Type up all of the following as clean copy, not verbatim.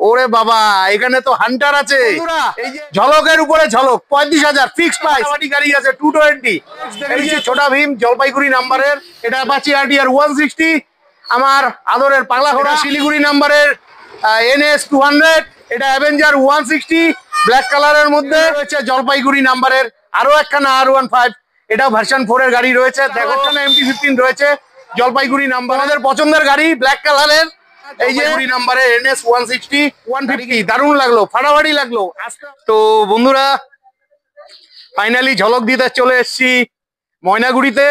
ওরে বাবা, এখানে তো হান্টার আছে। এই যে ঝলকের উপরে ঝলক, 35,000 ফিক্সড প্রাইস। গাড়ি আছে 220, ছোটা ভীম জলপাইগুড়ি নাম্বারের, এটা অ্যাপাচি আরটিআর 160। আমার আদরের পাগলা ঘোড়া শিলিগুড়ি নাম্বারের NS 200, এটা অ্যাভেঞ্জার 160 ব্ল্যাক কালারের মধ্যে রয়েছে। জলপাইগুড়ি নাম্বারের আরো একখানা R15, এটাও ভার্সন 4 এর গাড়ি রয়েছে। দেখো MT-15 রয়েছে জলপাইগুড়ি নাম্বার, আমাদের পছন্দের গাড়ি ব্ল্যাক কালারের। এই যে নাম্বারের NS 160 150, দারুণ লাগলো, ফাটাফাটি লাগলো। তো বন্ধুরা, ফাইনালি ঝলক দিতে চলে এসেছি ময়নাগুড়িতে।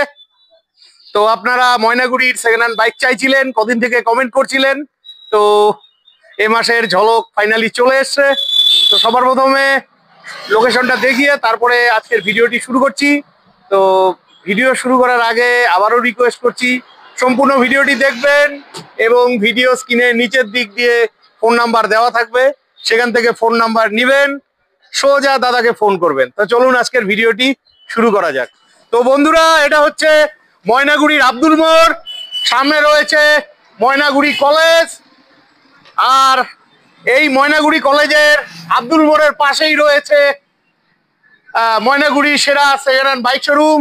তো আপনারা ময়নাগুড়ির সেকেন্ড হ্যান্ড বাইক চাইছিলেন, কদিন থেকে কমেন্ট করছিলেন। তো এ মাসের ঝলক ফাইনালি চলে এসছে। তো সবার প্রথমে লোকেশনটা দেখিয়ে তারপরে আজকের ভিডিওটি শুরু করছি। তো ভিডিও শুরু করার আগে আবারও রিকোয়েস্ট করছি, সম্পূর্ণ ভিডিওটি দেখবেন এবং ভিডিও স্ক্রিনের নিচের দিক দিয়ে ফোন নাম্বার দেওয়া থাকবে, সেখান থেকে ফোন নাম্বার নেবেন, সোজা দাদাকে ফোন করবেন। তো চলুন আজকের ভিডিওটি শুরু করা যাক। তো বন্ধুরা, এটা হচ্ছে ময়নাগুড়ির আব্দুল মোড়, সামনে রয়েছে ময়নাগুড়ি কলেজ। আর এই ময়নাগুড়ি কলেজের আব্দুল মোড়ের পাশেই রয়েছে ময়নাগুড়ি সেরা সেকেন্ড হ্যান্ড বাইক শোরুম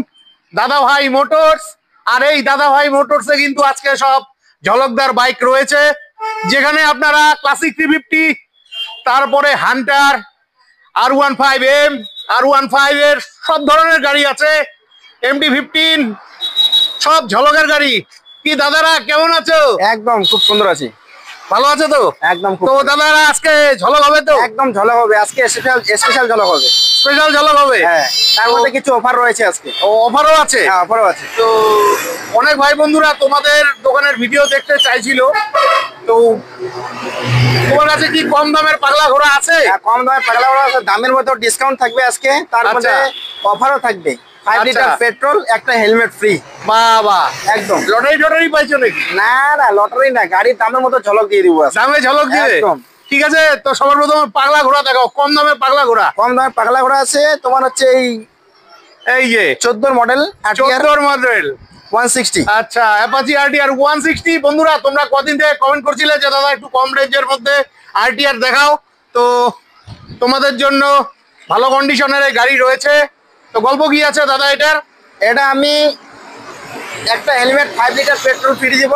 দাদাভাই মোটরস। আর এই দাদাভাই মোটরসে কিন্তু আজকে সব ঝলকদার বাইক রয়েছে, যেখানে আপনারা ক্লাসিক 350, তারপরে হান্টার, R15M, R15 এর সব ধরনের গাড়ি আছে, MT-15, সব ঝলকের গাড়ি। কি দাদারা কেমন আছো? একদম খুব সুন্দর আছি। ভালো আছে তো? একদম। তো দাদারা আজকে ঝলক হবে তো? একদম ঝলক হবে আজকে, স্পেশাল ঝলক হবে। স্পেশাল ঝলক হবে, হ্যাঁ। তার মধ্যে কিছু অফার রয়েছে আজকে। ও, অফারও আছে? হ্যাঁ, অফারও আছে। তো অনেক ভাই বন্ধুরা তোমাদের দোকানের ভিডিও দেখতে চাইছিল, তো তোমার কাছে কি কম দামের পাগলা ঘোড়া আছে? কম দামের পাগলা ঘোড়া আছে, দামের মধ্যে ডিসকাউন্ট থাকবে আজকে, তার মধ্যে অফারও থাকবে। 5 লিটার পেট্রোল, একটা হেলমেট ফ্রি। বাবা, একদম। লটারি পাইছো নাকি? না না, লটারি না, গাড়ির দামের মতো ঝলক দিয়ে দিব। দামে ঝলক দিবে? একদম। ঠিক আছে, তো সবার প্রথমে পাগলা ঘোড়া দেখাও, কম দামের পাগলা ঘোড়া। কম দামের পাগলা ঘোড়া আছে তোমার হচ্ছে এই যে 14 মডেল, 14 মডেল 160। আচ্ছা, অ্যাপাচি আরটিআর 160। বন্ধুরা, তোমরা কদিন থেকে কমেন্ট করছিলে যে দাদা একটু কম রেঞ্জের মধ্যে আরটিআর দেখাও। তো তোমাদের জন্য ভালো কন্ডিশনের এই গাড়ি রয়েছে। তো গল্প কি আছে দাদা এটার? এটা আমি একটা হেলমেট, 5 লিটার পেট্রোল ফ্রি দিব।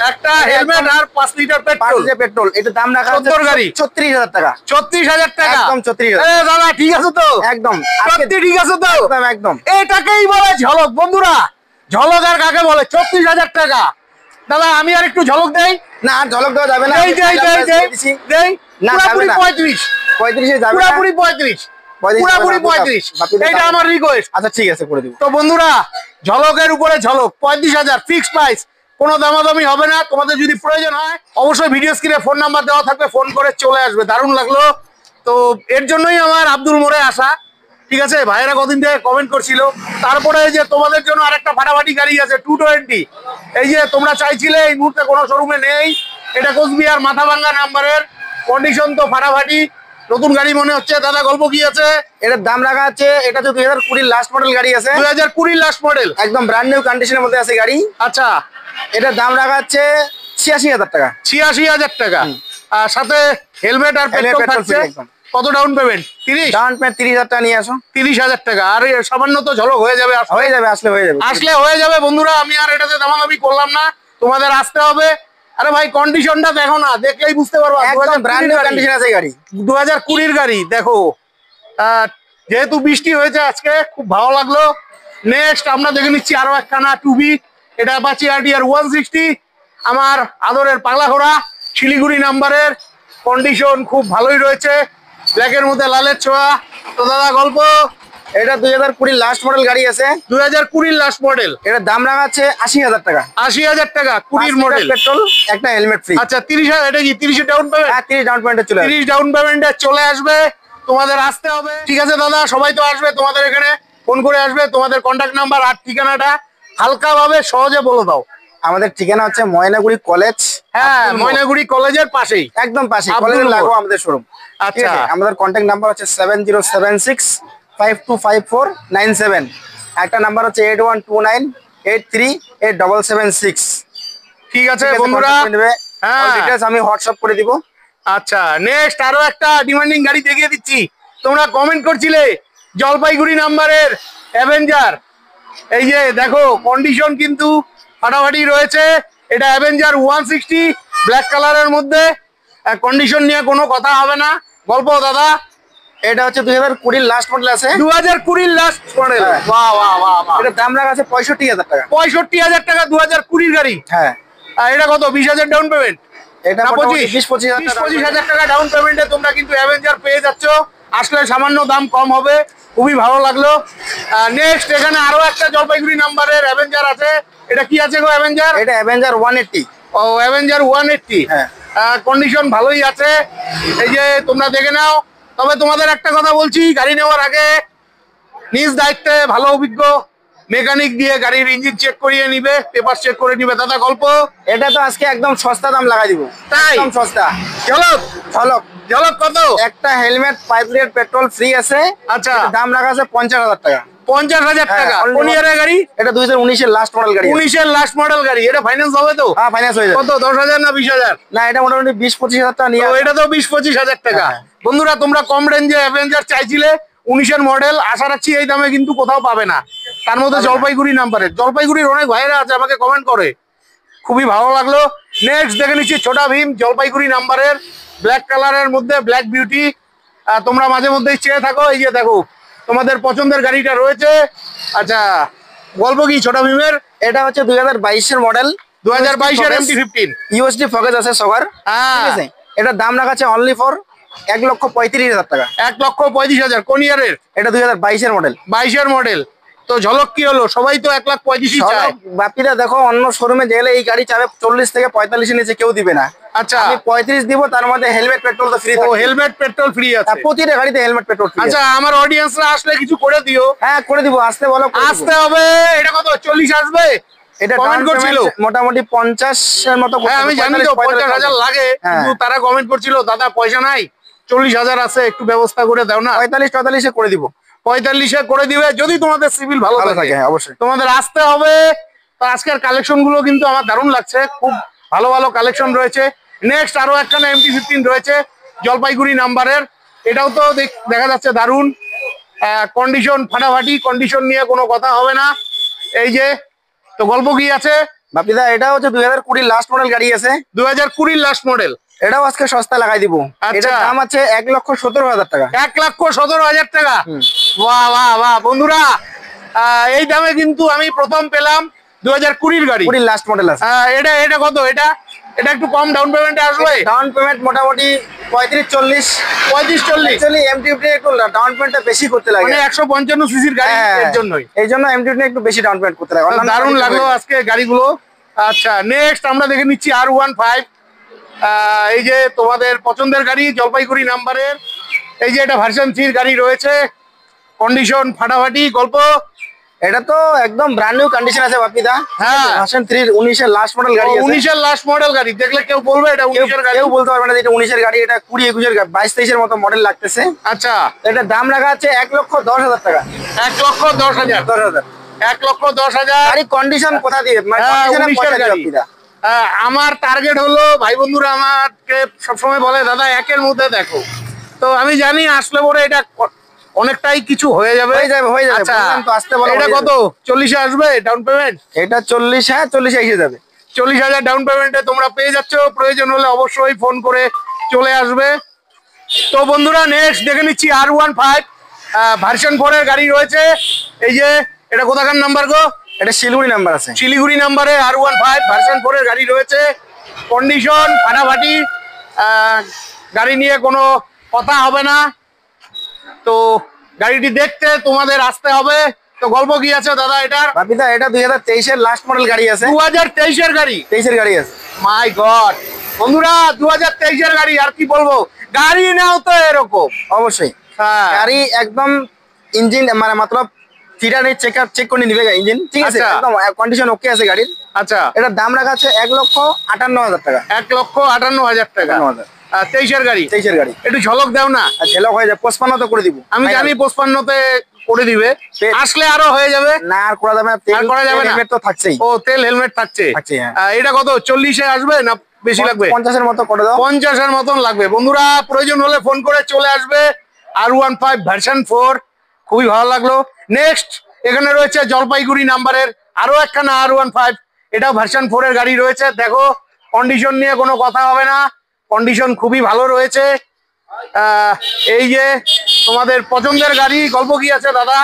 একটা হেলমেট আর 5 লিটার পেট্রোল। এটা দাম রাখা আছে 36,000 টাকা। 36,000 টাকা? একদম 36,000। দাদা ঠিক আছে তো? একদম ঠিক আছে তো? একদম একদম। এটাকেই বলে ঝলক বন্ধুরা। ঝলক আর কাকে বলে? 36,000 টাকা। দাদা আমি আর একটু ঝলক দেই। না, আর ঝলক দেওয়া যাবে না। দেই না, পুরোপুরি 35 35 যাবে না, পুরোপুরি 35 এটা আমার রিকোয়েস্ট। আচ্ছা ঠিক আছে, করে দিব। তো বন্ধুরা, ঝলকের উপরে ঝলক, 35,000 ফিক্সড প্রাইস, কোনো দামাদামি হবে না। তোমাদের যদি প্রয়োজন হয় অবশ্যই ভিডিও স্ক্রিনে ফোন নাম্বার দেওয়া থাকবে, ফোন করে চলে আসবে। দারুণ লাগলো। তো এর জন্যই আমার আব্দুল মোড়ে আসা। ঠিক আছে, ভাইয়েরা কদিন থেকে কমেন্ট করছিল। তারপরে এই যে তোমাদের জন্য আরেকটা ফাটাফাটি গাড়ি আছে 220, এই যে তোমরা চাইছিলে, এই মুহূর্তে কোনো শোরুমে নেই। এটা কোচবিহার মাথাভাঙ্গা নাম্বারের, কন্ডিশন তো ফাটাফাটি, নতুন গাড়ি মনে হচ্ছে। দাদা গল্প কি আছে? এটার দাম রাখা আছে, এটা তো 2020 লাস্ট মডেল গাড়ি আছে। 2020 লাস্ট মডেল, একদম ব্র্যান্ড নিউ কন্ডিশনের মধ্যে আছে গাড়ি। আচ্ছা, এটার দাম রাখা আছে 86,000 টাকা। 86,000 টাকা, আর সাথে হেলমেট আর পেট্রোল থাকছে। কত ডাউন পেমেন্ট? 30? ডাউন পেমেন্ট 30,000 টাকা নিয়ে আসো। 30,000 টাকা। আর সামান্য তো ঝলক হয়ে যাবে। আসলে হয়ে যাবে বন্ধুরা। আমি আর এটাতে দামাদামি করলাম না, তোমাদের আসতে হবে। আরে ভাই, কন্ডিশনটা দেখো না, দেখলেই বুঝতে পারবো। একদম ব্র্যান্ড নিউ কন্ডিশন আছে গাড়ি, 2020 গাড়ি। দেখো, যেহেতু বৃষ্টি হয়েছে আজকে, খুব ভালো লাগলো। নেক্সট আমরা দেখে নিচ্ছি আরো একখানা 2B, এটা অ্যাপাচি আরটিআর 160, আমার আদরের পাগলা ঘোড়া শিলিগুড়ি নাম্বারের, কন্ডিশন খুব ভালোই রয়েছে, ব্ল্যাকের মধ্যে লালের ছোঁয়া। তো দাদা গল্প? এটা 2020 লাস্ট মডেল গাড়ি আছে। 2020 লাস্ট মডেল। এটার দাম রাখা আছে 80,000 টাকা। 80,000 টাকা, 20 মডেল, পেট্রোল, একটা হেলমেট ফ্রি। আচ্ছা, 30,000। এটা কি 30 ডাউন পেমেন্ট? 30 ডাউন পেমেন্টে চলে আসবে। 30 ডাউন পেমেন্টে চলে আসবে, তোমাদের আসতে হবে। ঠিক আছে দাদা, সবাই তো আসবে তোমাদের এখানে, ফোন করে আসবে। তোমাদের কন্ট্যাক্ট নাম্বার আর ঠিকানাটা হালকাভাবে সহজে বলে দাও। আমাদের ঠিকানা হচ্ছে ময়নাগুড়ি কলেজ। হ্যাঁ, ময়নাগুড়ি কলেজের পাশেই, একদম পাশে, কলেজের লাগো আমাদের শোরুম। আচ্ছা, আমাদের কন্ট্যাক্ট নাম্বার হচ্ছে 7076525497। একটা নাম্বার হচ্ছে 8129838776। ঠিক আছে বন্ধুরা, হ্যাঁ, ডিটেইলস আমি হোয়াটসঅ্যাপ করে দিব। আচ্ছা নেক্সট আরো একটা ডিমান্ডিং গাড়ি দেখিয়ে দিচ্ছি, তোমরা কমেন্ট করছিলে জলপাইগুড়ি নাম্বারের অ্যাভেঞ্জার। এই যে দেখো কন্ডিশন কিন্তু ফাটাফাটি রয়েছে, এটা অ্যাভেঞ্জার 160 ব্ল্যাক কালারের মধ্যে, কন্ডিশন নিয়ে কোনো কথা হবে না। গল্প দাদা এটা হচ্ছে 2020 লাস্ট মডেল আছে, 2020 লাস্ট মডেল। হ্যাঁ। বাহ বাহ বাহ বাহ, এটা দাম রাখা আছে 65,000 টাকা। 65,000 টাকা 2020 গাড়ি। হ্যাঁ এটা কত 20,000 ডাউন পেমেন্ট? এটা 25,000 টাকা ডাউন পেমেন্টে তোমরা কিন্তু অ্যাভেঞ্জার পেয়ে যাচ্ছ। আসলে সামান্য দাম কম হবে, খুবই ভালো লাগলো। নেক্সট এখানে আরো একটা জলপাইগুড়ি নাম্বারের অ্যাভেঞ্জার আছে, এটা কি আছে গো অ্যাভেঞ্জার? এটা অ্যাভেঞ্জার 180। ও অ্যাভেঞ্জার 180, হ্যাঁ কন্ডিশন ভালোই আছে, এই যে তোমরা দেখে নাও। তবে তোমাদের একটা কথা বলছি, গাড়ি নেওয়ার আগে নিজ দায়িত্বে ভালো অভিজ্ঞ মেকানিক দিয়ে গাড়ির ইঞ্জিন চেক করিয়ে নিবে, পেপার চেক করে নিবে। দাদা গল্প এটা তো আজকে একদম সস্তা দাম লাগাই দিব, তাই একদম সস্তা। ঝলক ঝলক ঝলক কত? একটা হেলমেট 5 লিটার পেট্রোল ফ্রি আছে। আচ্ছা এটার দাম রাখা আছে 50,000 টাকা। 50,000 টাকা। হ্যাঁ, কোন ইয়ারের গাড়ি? এটা 2019 এর লাস্ট মডেল গাড়ি। 19 এর লাস্ট মডেল গাড়ি, এটা ফাইন্যান্স হবে তো? হ্যাঁ ফাইন্যান্স হয়ে যাবে। কত 10,000 না 20,000? না এটা মোটামুটি 20-25,000 টাকা নিয়ে তো এটা তো 20-25,000 টাকা। হ্যাঁ। বন্ধুরা তোমরা কম রেঞ্জে অ্যাভেঞ্জার চাইছিলে, 19 এর মডেল, আশা রাখছি এই দামে কিন্তু কোথাও পাবে না। তার মধ্যে জলপাইগুড়ি নাম্বারের, জলপাইগুড়ির অনেক ভাইরা আছে আমাকে কমেন্ট করে, খুবই ভালো লাগলো। নেক্সট দেখে নিচ্ছি ছোটা ভীম জলপাইগুড়ি নাম্বারের ব্ল্যাক কালারের মধ্যে, ব্ল্যাক বিউটি। তোমরা মাঝে মধ্যেই চেয়ে থাকো, এই যে দেখো তোমাদের পছন্দের গাড়িটা রয়েছে। আচ্ছা গল্প কি ছোটা ভীমের? এটা হচ্ছে 2022 এর মডেল, 2022 এর MT-15 ইউএসডি ফোকাস আছে সবার। ঠিক আছে, এটার দাম রাখা আছে অনলি ফর 1,35,000 টাকা। 1,35,000। কোন ইয়ারের? এটা 2022 এর মডেল। 22 এর মডেল। তো ঝলক কি হলো? সবাই তো 1,35,000 চায়। বাপিরা দেখো অন্য শোরুমে গেলে এই গাড়ি চাবে 40 থেকে 45 এর নিচে কেউ দিবে না। আচ্ছা আমি 35 দিব, তার মধ্যে হেলমেট পেট্রোল তো ফ্রি ও থাকবে। হেলমেট পেট্রোল ফ্রি আছে প্রতিটা গাড়িতে হেলমেট পেট্রোল ফ্রি। আচ্ছা আমার অডিয়েন্সরা আসলে কিছু করে দিও। হ্যাঁ করে দিব, আসতে বলো, আসতে হবে। এটা কত 40 আসবে? এটা কমেন্ট করছিল মোটামুটি 50 এর মতো। হ্যাঁ আমি জানি তো 50,000 লাগে, কিন্তু তারা কমেন্ট করছিল দাদা পয়সা নাই, 40,000 আছে, একটু ব্যবস্থা করে দাও না। 45-44 এ করে দিব। 45 এ করে দিবে যদি তোমাদের সিভিল ভালো থাকে। হ্যাঁ অবশ্যই তোমাদের আসতে হবে। তো আজকের কালেকশন গুলো কিন্তু আমার দারুণ লাগছে, খুব ভালো ভালো কালেকশন রয়েছে। নেক্সট আরো একটা MT-15 রয়েছে জলপাইগুড়ি নাম্বারের, এটাও তো দেখা যাচ্ছে দারুণ কন্ডিশন, ফাটাফাটি কন্ডিশন নিয়ে কোনো কথা হবে না। এই যে তো গল্প কি আছে বাপিদা? এটা হচ্ছে 2020 লাস্ট মডেল গাড়ি আছে, 2020 লাস্ট মডেল। এটাও আজকে সস্তা লাগাই দিব। এটার দাম আছে 1,17,000 টাকা। 1,17,000 টাকা। বাহ বাহ বাহ বন্ধুরা, এই দামে কিন্তু আমি প্রথম পেলাম 2020 গাড়ি, 20 লাস্ট মডেল আছে। এটা এটা কত? এটা এটা একটু কম ডাউন পেমেন্টে আসবে? ডাউন পেমেন্ট মোটামুটি 35-40। 35-40। অ্যাকচুয়ালি MT-15 একটু ডাউন পেমেন্টটা বেশি করতে লাগে, মানে 155 সিসির গাড়ি, এর জন্যই। এই জন্য MT-15 একটু বেশি ডাউন পেমেন্ট করতে লাগে। দারুণ লাগলো আজকে গাড়িগুলো। আচ্ছা নেক্সট আমরা দেখে নিচ্ছি R15, এই যে তোমাদের পছন্দের গাড়ি জলপাইগুড়ি নাম্বারের। এই যে এটা ভার্সন 3 গাড়ি রয়েছে, কন্ডিশন ফাটাফাটি। গল্প এটা তো একদম ব্র্যান্ড নিউ কন্ডিশন আছে বাপিদা। হ্যাঁ ভার্সন 3 19 এর লাস্ট মডেল গাড়ি আছে। 19 এর লাস্ট মডেল গাড়ি, দেখলে কেউ বলবে এটা 19 এর গাড়ি? কেউ বলতে পারবে না যে এটা 19 এর গাড়ি, এটা 20-21 এর 22-23 এর মতো মডেল লাগতেছে। আচ্ছা এটা দাম রাখা আছে 1,10,000 টাকা। 1,10,000। 10,000 1,10,000 গাড়ি কন্ডিশন কোথা দিয়ে? মানে হ্যাঁ, কন্ডিশনে 19 এর পয়সা গাড়ি। দিবে বাপিদা। আমার টার্গেট হলো, ভাই বন্ধুরা আমাকে সবসময় বলে দাদা 1 এর মধ্যে দেখো, তো আমি জানি আসলে পরে এটা অনেকটাই কিছু হয়ে যাবে। হয়ে যাবে আচ্ছা বললাম তো, আসতে বলো। এটা কত 40 এ আসবে ডাউন পেমেন্ট? এটা 40, হ্যাঁ 40 এসে যাবে। 40,000 ডাউন পেমেন্টে তোমরা পেয়ে যাচ্ছ। প্রয়োজন হলে অবশ্যই ফোন করে চলে আসবে। তো বন্ধুরা নেক্সট দেখে নিচ্ছি R15 ভার্সন 4 এর গাড়ি রয়েছে। এই যে এটা কোথাকার নাম্বার গো? এটা শিলিগুড়ি নাম্বার আছে। শিলিগুড়ি নাম্বারে R15 ভার্সন 4 এর গাড়ি রয়েছে, কন্ডিশন ফাটাফাটি, গাড়ি নিয়ে কোনো কথা হবে না। তো গাড়িটি দেখতে তোমাদের আসতে হবে। তো গল্প কি আছে দাদা এটার? বাপিদা এটা 2023 এর লাস্ট মডেল গাড়ি আছে। 2023 এর গাড়ি? 23 এর গাড়ি আছে। মাই গড বন্ধুরা 2023 এর গাড়ি, আর কি বলবো, গাড়ি নাও তো এরকম। অবশ্যই গাড়ি একদম ইঞ্জিন মানে মতলব ফিটার চেক করে নিবে ইঞ্জিন, ঠিক আছে, একদম কন্ডিশন ওকে আছে গাড়ির। আচ্ছা এটার দাম রাখা আছে 1,58,000 টাকা। 1,58,000 টাকা। 23 এর গাড়ি? 23 এর গাড়ি। একটু ঝলক দাও না। ঝলক হয়ে যায় 55 তো করে দিব। আমি জানি 55-তে করে দিবে, আসলে আরো হয়ে যাবে। না আর করা যাবে না, আর করা যাবে না, হেলমেট তো থাকছেই। ও তেল হেলমেট থাকছে। হ্যাঁ। এটা কত 40 এ আসবে না বেশি লাগবে? 50-এর মতো করে দাও। 50-এর মতন লাগবে বন্ধুরা, প্রয়োজন হলে ফোন করে চলে আসবে। R15 ভার্সন 4 খুবই ভালো লাগলো। নেক্সট এখানে রয়েছে জলপাইগুড়ি নাম্বারের আরো একখানা R15, এটাও ভার্সন 4 এর গাড়ি রয়েছে। দেখো কন্ডিশন নিয়ে কোনো কথা হবে না, কন্ডিশন খুবই ভালো রয়েছে। এই যে তোমাদের পছন্দের গাড়ি, গল্প কি আছে দাদা?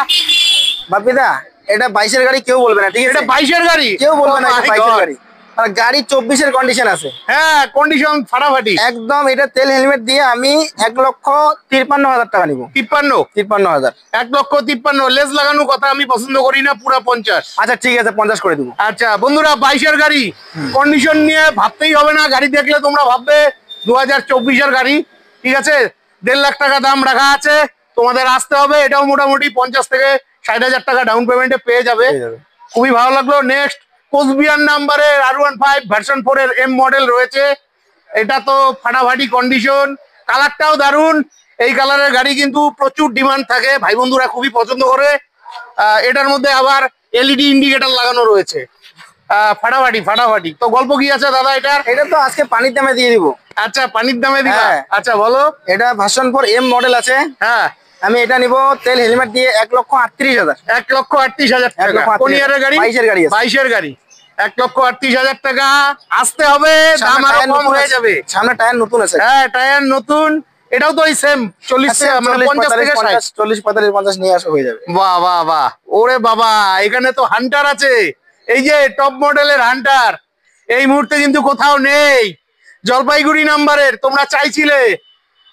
বাপিদা এটা 22-এর গাড়ি কেউ বলবে না, ঠিক আছে? এটা 22-এর গাড়ি, কেউ বলবে না 22-এর গাড়ি। আর গাড়ি 24-এর কন্ডিশন আছে। হ্যাঁ কন্ডিশন ফাটাফাটি একদম। এটা তেল হেলমেট দিয়ে আমি 1,53,000 টাকা নিবো। 53,000 1,53,000 লেস লাগানো কথা আমি পছন্দ করি না, পুরা 50। আচ্ছা ঠিক আছে, 50 করে দিব। আচ্ছা বন্ধুরা 22-এর গাড়ি, কন্ডিশন নিয়ে ভাবতেই হবে না। গাড়ি দেখলে তোমরা ভাববে 2024-এর গাড়ি, ঠিক আছে? 1.5 লাখ টাকা দাম রাখা আছে, তোমাদের আসতে হবে। এটাও মোটামুটি 50 থেকে 60,000 টাকা ডাউন পেমেন্টে পেয়ে যাবে। খুবই ভালো লাগলো। নেক্সট কোচবিহার নাম্বারের R15 ভার্সন 4 এর M মডেল রয়েছে। এটা তো ফাটাফাটি কন্ডিশন, কালারটাও দারুন। এই কালারের গাড়ি কিন্তু প্রচুর ডিমান্ড থাকে, ভাই বন্ধুরা খুবই পছন্দ করে। এটার মধ্যে আবার LED ইন্ডিকেটর লাগানো রয়েছে। ফাটাফাটি ফাটাফাটি। তো গল্প কি আছে দাদা এটার? এটা তো আজকে পানির দামে দিয়ে দিব। আচ্ছা পানির দামে দিবা? আচ্ছা বলো। এটা ভার্সন 4 M মডেল আছে। হ্যাঁ আমি এটা নিব তেল হেলমেট দিয়ে 1,38,000। 1,38,000 টাকা। কোন ইয়ারের গাড়ি? 22-এর গাড়ি। 22-এর গাড়ি 1,38,000 টাকা। আসতে হবে, দাম আরো কম হয়ে যাবে। সামনে টায়ার নতুন আছে। হ্যাঁ টায়ার নতুন। এটাও তো ওই সেম 40 মানে 50 থেকে 60, 40, 45, 50 নিয়ে আসা হয়ে যাবে। বাহ বাহ বাহ। ওরে বাবা, এখানে তো হান্টার আছে। এই যে টপ মডেলের হান্টার এই মুহূর্তে কিন্তু কোথাও নেই, জলপাইগুড়ি নাম্বারের। তোমরা চাইছিলে,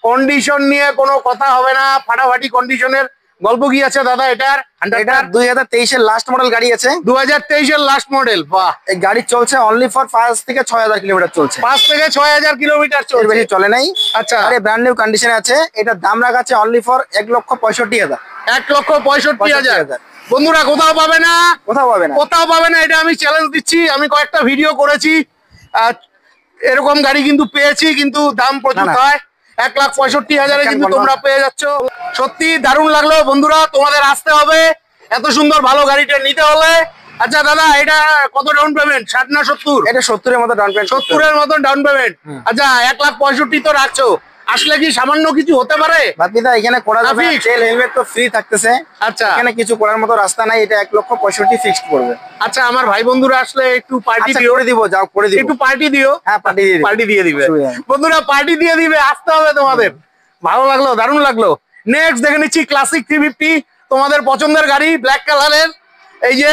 কন্ডিশন নিয়ে কোনো কথা হবে না, ফাটাফাটি কন্ডিশনের। গল্প কি আছে দাদা এটার? এটা 2023-এর লাস্ট মডেল গাড়ি আছে। 2023-এর লাস্ট মডেল। বাহ। এই গাড়ি চলছে অনলি ফর 5 থেকে 6,000 কিলোমিটার চলছে। 5 থেকে 6,000 কিলোমিটার এর চলছে, বেশি চলে নাই। আচ্ছা। আরে ব্র্যান্ড নিউ কন্ডিশনে আছে। এটা দাম রাখা আছে অনলি ফর 1,65,000। 1,65,000 বন্ধুরা কোথাও পাবে না, কোথাও পাবে না, কোথাও পাবে না। এটা আমি চ্যালেঞ্জ দিচ্ছি, আমি কয়েকটা ভিডিও করেছি, এরকম গাড়ি কিন্তু পেয়েছি, কিন্তু দাম প্রচুর হয়। 1,65,000 কিন্তু তোমরা পেয়ে যাচ্ছ। সত্যি দারুণ লাগলো বন্ধুরা, তোমাদের আসতে হবে এত সুন্দর ভালো গাড়িটা নিতে হলে। আচ্ছা দাদা এটা কত ডাউন পেমেন্ট? 60 না 70? এটা 70-এর মতো ডাউন পেমেন্ট। 70-এর মতন ডাউন পেমেন্ট। আচ্ছা 1,65,000 তো রাখছো, আসলে কি সামান্য কিছু হতে পারে? বাপিদা এখানে করা যাবে, তেল হেলমেট তো ফ্রি থাকতেছে। আচ্ছা এখানে কিছু করার মতো রাস্তা নাই। এটা 1,65,000 ফিক্সড করবে। আচ্ছা আমার ভাই বন্ধুরা আসলে একটু পার্টি করে দিব, যাও করে দিব। একটু পার্টি দিও। হ্যাঁ পার্টি দিয়ে দিবে বন্ধুরা, পার্টি দিয়ে দিবে। আসতে হবে তোমাদের। ভালো লাগলো, দারুণ লাগলো। নেক্সট দেখে নিচ্ছি ক্লাসিক 350, তোমাদের পছন্দের গাড়ি, ব্ল্যাক কালারের। এই যে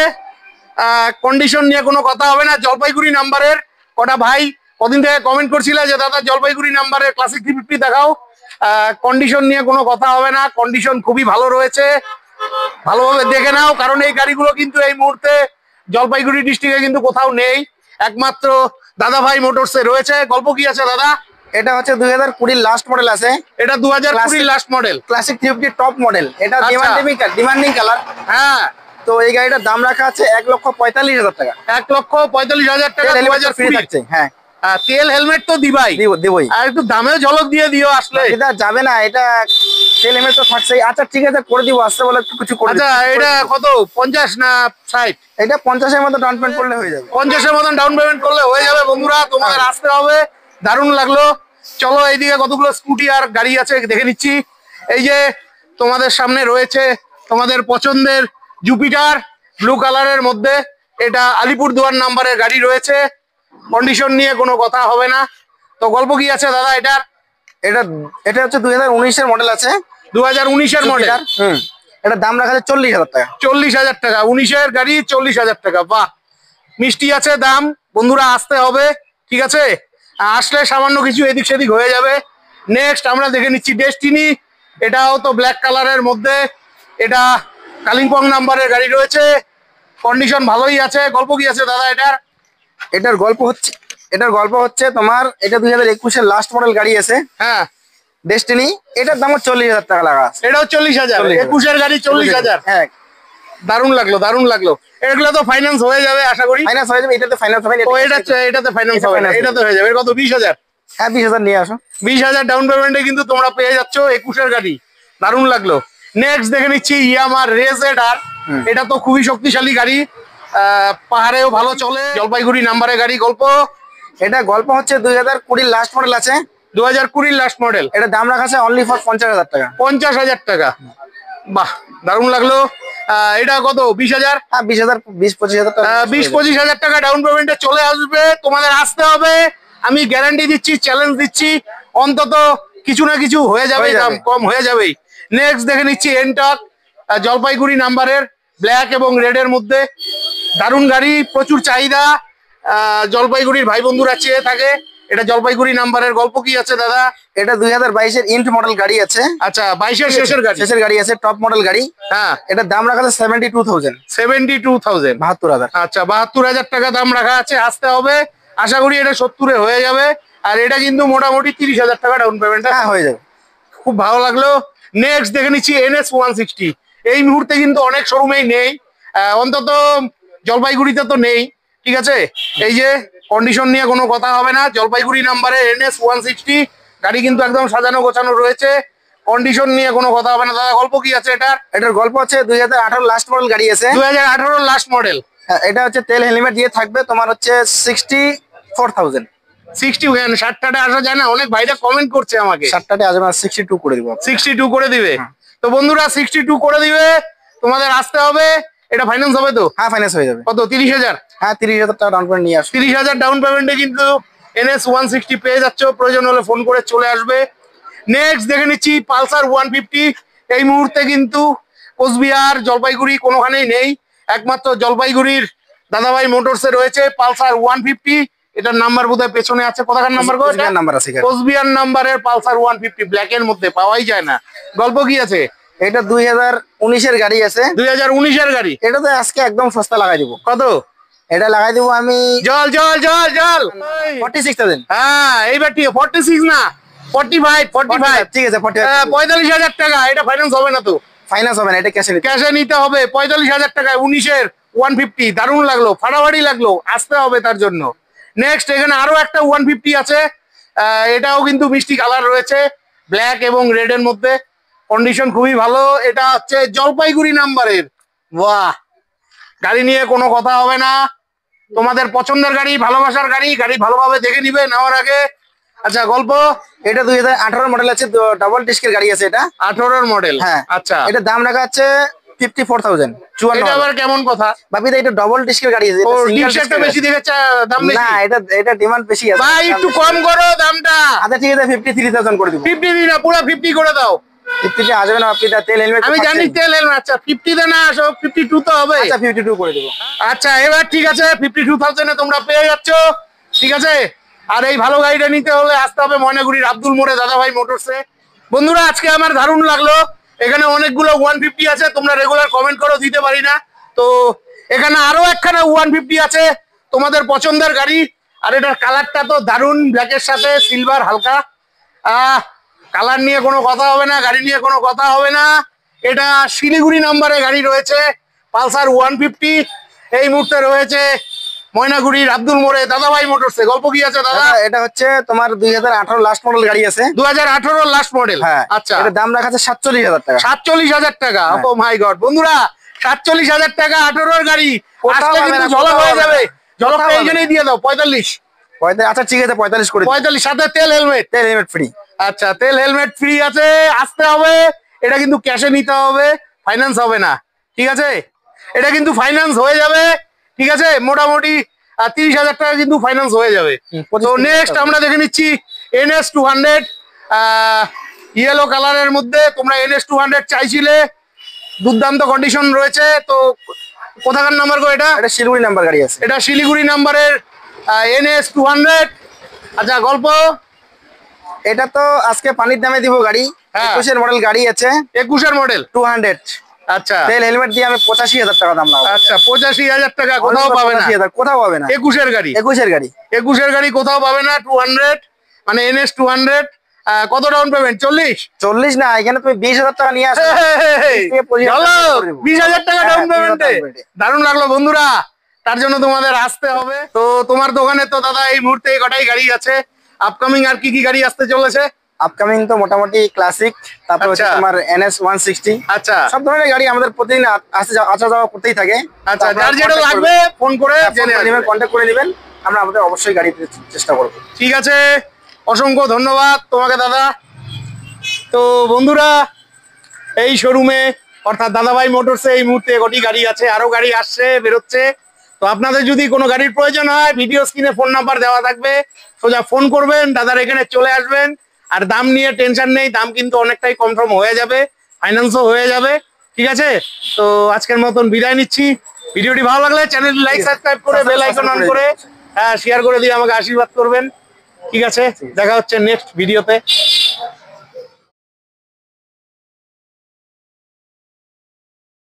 কন্ডিশন নিয়ে কোনো কথা হবে না, জলপাইগুড়ি নাম্বারের। কটা ভাই কদিন থেকে কমেন্ট করছিল যে দাদা জলপাইগুড়ি নাম্বারের ক্লাসিক 350 দেখাও। কন্ডিশন নিয়ে কোনো কথা হবে না, কন্ডিশন খুবই ভালো রয়েছে। ভালোভাবে দেখে নাও, কারণ এই গাড়িগুলো কিন্তু এই মুহূর্তে জলপাইগুড়ি ডিস্ট্রিক্টে কিন্তু কোথাও নেই, একমাত্র দাদা ভাই মোটরসে রয়েছে। গল্প কি আছে দাদা? এটা হচ্ছে 2020 লাস্ট মডেল আছে। এটা 2020 last model, classic 350 top model. এটা ডিমান্ডিং কালার। হ্যাঁ তো এই গাড়িটার দাম রাখা আছে 1,45,000 টাকা। 1,45,000 টাকা 2020। হ্যাঁ তেল হেলমেট তো দিবাই, দেবই। আর একটু দামেও ঝলক দিয়ে দিও আসলে। এটা যাবে না, এটা তেল হেলমেট তো থাকছেই। আচ্ছা ঠিক আছে করে দিব, আসতে বলে একটু কিছু করে। আচ্ছা এটা কত, 50 না 60? এটা 50-এর মতো ডাউন পেমেন্ট করলে হয়ে যাবে। 50-এর মতন ডাউন পেমেন্ট করলে হয়ে যাবে বন্ধুরা, তোমাদের আসতে হবে। দারুণ লাগলো। চলো এইদিকে কতগুলো স্কুটি আর গাড়ি আছে দেখে নিচ্ছি। এই যে তোমাদের সামনে রয়েছে তোমাদের পছন্দের জুপিটার ব্লু কালারের মধ্যে। এটা আলিপুরদুয়ার নাম্বারের গাড়ি রয়েছে, কন্ডিশন নিয়ে কোনো কথা হবে না। তো গল্প কি আছে দাদা এটার? এটা হচ্ছে 2019-এর মডেল আছে। 2019-এর মডেল। এটা দাম রাখা আছে 40,000 টাকা। 40,000 টাকা 19-এর গাড়ি, 40,000 টাকা। বাহ, মিষ্টি আছে দাম। বন্ধুরা আসতে হবে, ঠিক আছে? আসলে সামান্য কিছু এদিক সেদিক হয়ে যাবে। নেক্সট আমরা দেখে নিচ্ছি ডেস্টিনি। এটাও তো ব্ল্যাক কালারের মধ্যে। এটা কালিম্পং নাম্বারের গাড়ি রয়েছে, কন্ডিশন ভালোই আছে। গল্প কি আছে দাদা এটার? এটার গল্প হচ্ছে তোমার, এটা 2021-এর লাস্ট মডেল গাড়ি আছে। হ্যাঁ ডেস্টিনি। এটার দাম 40,000 টাকা লাগা আছে। এটাও 40,000, 21-এর গাড়ি 40,000। হ্যাঁ দারুণ লাগলো, দারুণ লাগলো। এগুলো তো ফাইন্যান্স হয়ে যাবে আশা করি। ফাইন্যান্স হয়ে যাবে, এটাতে ফাইন্যান্স হবে না। ও এটাতে ফাইন্যান্স হবে না, এটাতে হয়ে যাবে। কত, 20,000? হ্যাঁ 20,000 নিয়ে আসো। 20,000 ডাউন পেমেন্টে কিন্তু তোমরা পেয়ে যাচ্ছ 21-এর গাড়ি। দারুণ লাগলো। নেক্সট দেখে নিচ্ছি ইয়ামার রেজেডার। এটা তো খুবই শক্তিশালী গাড়ি, পাহাড়েও ভালো চলে, জলপাইগুড়ি নাম্বারের গাড়ি। গল্প? এটা গল্প হচ্ছে 2020 লাস্ট মডেল আছে। 2020 লাস্ট মডেল। এটা দাম রাখা আছে অনলি ফর 50,000 টাকা। 50,000 টাকা, বাহ দারুণ লাগলো। এটা কত? 20,000? হ্যাঁ 20,000, 20-25,000 টাকা। 20-25,000 টাকা ডাউন পেমেন্টে চলে আসবে। তোমাদের আসতে হবে, আমি গ্যারান্টি দিচ্ছি, চ্যালেঞ্জ দিচ্ছি, অন্তত কিছু না কিছু হয়ে যাবে, দাম কম হয়ে যাবেই। নেক্সট দেখে নিচ্ছি এনটক, জলপাইগুড়ি নাম্বারের, ব্ল্যাক এবং রেড এর মধ্যে। দারুণ গাড়ি, প্রচুর চাহিদা, জলপাইগুড়ির ভাই বন্ধুরা চেয়ে থাকে। এটা জলপাইগুড়ি নাম্বারের। গল্প কি আছে দাদা? এটা 2022 এর ইন্ট মডেল গাড়ি আছে। আচ্ছা 22 এর শেষের গাড়ি আছে, টপ মডেল গাড়ি। হ্যাঁ এটা দাম রাখা আছে 72,000। 72,000, 72,000। আচ্ছা 72,000 টাকা দাম রাখা আছে। আসতে হবে, আশা করি এটা 70-এ হয়ে যাবে। আর এটা কিন্তু মোটামুটি 30,000 টাকা ডাউন পেমেন্ট। হ্যাঁ হয়ে যাবে। খুব ভালো লাগলো। নেক্সট দেখে নিচ্ছি NS 160। এই মুহূর্তে কিন্তু অনেক শোরুমেই নেই, অন্তত জলপাইগুড়িতে তো নেই। ঠিক আছে, এই যে কন্ডিশন নিয়ে কোনো কথা হবে না। জলপাইগুড়ি নাম্বারে NS 160 গাড়ি কিন্তু একদম সাজানো গোছানো রয়েছে, কন্ডিশন নিয়ে কোনো কথা হবে না। দাদা গল্প কি আছে এটার? এটার গল্প হচ্ছে 2018 লাস্ট মডেল গাড়ি আছে। 2018 লাস্ট মডেল। এটা হচ্ছে তেল হেলমেট দিয়ে থাকবে, তোমার হচ্ছে 64,000। 60 60টাতে আসা যায় না? অনেক ভাইরা কমেন্ট করছে আমাকে। 60টাতে আসবে, 62 করে দিব। 62 করে দিবে? তো বন্ধুরা 62 করে দিবে, তোমাদের আসতে হবে। এটা ফাইন্যান্স হবে তো? হ্যাঁ ফাইন্যান্স হয়ে যাবে। কত? 30,000? হ্যাঁ 30,000 টাকা ডাউন পেমেন্ট নিয়ে আসবে। 30,000 ডাউন পেমেন্টে কিন্তু NS 160 পেয়ে যাচ্ছ। প্রয়োজন হলে ফোন করে চলে আসবে। নেক্সট দেখে নিচ্ছি পালসার 150। এই মুহূর্তে কিন্তু কোচবিহার, জলপাইগুড়ি কোনোখানেই নেই, একমাত্র জলপাইগুড়ির দাদাভাই মোটরসে রয়েছে পালসার 150। এটার নাম্বার বোধহয় পেছনে আছে। কোথাকার নাম্বার গো? কোচবিহার নাম্বার আছে। কোচবিহার নাম্বারের পালসার 150 ব্ল্যাক এর মধ্যে, পাওয়াই যায় না। গল্প কি আছে? এটা 2019 এর গাড়ি আছে। 2019 এর গাড়ি। এটা তো আজকে একদম সস্তা লাগাই দিব। কত? এটা লাগাই দিব আমি জল জল জল জল 46,000। হ্যাঁ এইবার ঠিক 46 না 45। ঠিক আছে 45,000 টাকা। এটা ফাইন্যান্স হবে না তো? ফাইন্যান্স হবে না, এটা ক্যাশে নিতে হবে। 45,000 টাকায় 19-এর 150। দারুণ লাগলো, ফাটাফাটি লাগলো, আসতে হবে তার জন্য। নেক্সট এখানে আরো একটা 150 আছে, এটাও কিন্তু মিষ্টি কালার রয়েছে, ব্ল্যাক এবং রেড এর মধ্যে, কন্ডিশন খুবই ভালো। এটা হচ্ছে জলপাইগুড়ি নাম্বারের। বাহ, গাড়ি নিয়ে কোনো কথা হবে না, তোমাদের পছন্দের গাড়ি, ভালোবাসার গাড়ি, গাড়ি ভালোভাবে দেখে নিবে নেওয়ার আগে। আচ্ছা গল্প? এটা 2018 মডেল আছে, ডাবল ডিস্কের গাড়ি আছে। এটা 18-এর মডেল। হ্যাঁ আচ্ছা, এটা দাম রাখা আছে 54,000। এটা আবার কেমন কথা? বাপি এটা ডাবল ডিস্কের গাড়ি আছে। ও ডিস্কটা বেশি দেখেছে, দাম বেশি না, এটা ডিমান্ড বেশি আছে। ভাই একটু কম করো দামটা। আচ্ছা ঠিক আছে 53,000 করে দিব। 50 দিন না, পুরো 50 করে দাও। 50 আসবে না আপনি, তেল হেলমেট আমি জানি তেল হেলমেট। আচ্ছা 50 তে না, আসো 52 তো হবে। আচ্ছা 52 করে দিব। আচ্ছা এবার ঠিক আছে, 52,000 এ তোমরা পেয়ে যাচ্ছ। ঠিক আছে, আর এই ভালো গাড়িটা নিতে হলে আসতে হবে ময়নাগুড়ির আব্দুল মোড়ে দাদাভাই মোটরসে। বন্ধুরা আজকে আমার দারুণ লাগলো, এখানে অনেকগুলো 150 আছে, তোমরা রেগুলার কমেন্ট করো, দিতে পারি না তো। এখানে আরো একখানা 150 আছে, তোমাদের পছন্দের গাড়ি। আর এটার কালারটা তো দারুণ, ব্ল্যাকের সাথে সিলভার হালকা। কালার নিয়ে কোনো কথা হবে না, গাড়ি নিয়ে কোনো কথা হবে না। এটা শিলিগুড়ি নাম্বারে গাড়ি রয়েছে, পালসার 150। এই মুহূর্তে রয়েছে ময়নাগুড়ির আব্দুল মোড়ে দাদাভাই মোটরসে। গল্প কি আছে দাদা? এটা হচ্ছে তোমার 2018 লাস্ট মডেল গাড়ি আছে। 2018 লাস্ট মডেল। হ্যাঁ আচ্ছা, এটার দাম রাখা আছে 47,000 টাকা। 47,000 টাকা। ও মাই গড বন্ধুরা, 47,000 টাকা 18-এর গাড়ি আসলে কিন্তু ঝলক হয়ে যাবে। ঝলকটা এইখানেই দিয়ে দাও 45। আচ্ছা ঠিক আছে 45 করে 45, সাথে তেল হেলমেট ফ্রি। আচ্ছা তেল হেলমেট ফ্রি আছে, আসতে হবে। এটা কিন্তু ক্যাশে নিতে হবে, ফাইন্যান্স হবে না। ঠিক আছে, এটা কিন্তু ফাইন্যান্স হয়ে যাবে। ঠিক আছে, মোটামুটি 30,000 টাকা কিন্তু ফাইন্যান্স হয়ে যাবে। তো নেক্সট আমরা দেখে নিচ্ছি NS 200 ইয়েলো কালারের মধ্যে। তোমরা NS 200 চাইছিলে, দুর্দান্ত কন্ডিশন রয়েছে। তো কোথাকার নাম্বার গো এটা? এটা শিলিগুড়ি নাম্বার গাড়ি আছে। এটা শিলিগুড়ি নাম্বারের NS 200। আচ্ছা গল্প? এটা তো আজকে পানির দামে দিব গাড়ি। 21-এর মডেল গাড়ি আছে। 21-এর মডেল 200। আচ্ছা তেল হেলমেট দিয়ে আমি 85,000 টাকা দাম লাগাবো। আচ্ছা 85,000 টাকা কোথাও পাবে না। কোথাও পাবে না। 21-এর গাড়ি। 21-এর গাড়ি কোথাও পাবে না। 200 মানে NS 200। কত ডাউন পেমেন্ট? 40 না, এখানে তুমি 20,000 টাকা নিয়ে আসো। 20,000 টাকা ডাউন পেমেন্টে। দারুণ লাগলো বন্ধুরা, তার জন্য তোমাদের আসতে হবে। তো তোমার দোকানে তো দাদা এই মুহূর্তে কটাই গাড়ি আছে, আপকামিং আর কি কি গাড়ি আসতে চলেছে? আপকামিং তো মোটামুটি ক্লাসিক, তারপর হচ্ছে আচ্ছা। তোমার NS 160, আচ্ছা সব ধরনের গাড়ি আমাদের প্রতিদিন আসা যাওয়া করতেই থাকে। আচ্ছা, তো আপনারা যার যেটা contact লাগবে করবেন। ফোন করে জেনে ফোন নেবেন। কন্ট্যাক্ট করে নেবেন, আমরা আমাদের অবশ্যই গাড়ি দিতে চেষ্টা করবো। ঠিক আছে, অসংখ্য ধন্যবাদ তোমাকে দাদা। তো বন্ধুরা, এই শোরুমে অর্থাৎ দাদাভাই মোটরসে এই মুহূর্তে কটি গাড়ি আছে, আরো গাড়ি আসছে বেরোচ্ছে। তো আপনাদের যদি কোনো গাড়ির প্রয়োজন হয়, ভিডিও স্ক্রিনে ফোন নাম্বার দেওয়া থাকবে, সোজা ফোন করবেন, দাদার এখানে চলে আসবেন। আর দাম নিয়ে টেনশন নেই, দাম কিন্তু অনেকটাই কনফার্ম হয়ে যাবে, ফাইন্যান্সও হয়ে যাবে। ঠিক আছে, তো আজকের মতন বিদায় নিচ্ছি। ভিডিওটি ভালো লাগলে চ্যানেল লাইক সাবস্ক্রাইব করে বেল আইকন অন করে শেয়ার করে দিয়ে আমাকে আশীর্বাদ করবেন। ঠিক আছে, দেখা হচ্ছে নেক্সট ভিডিওতে।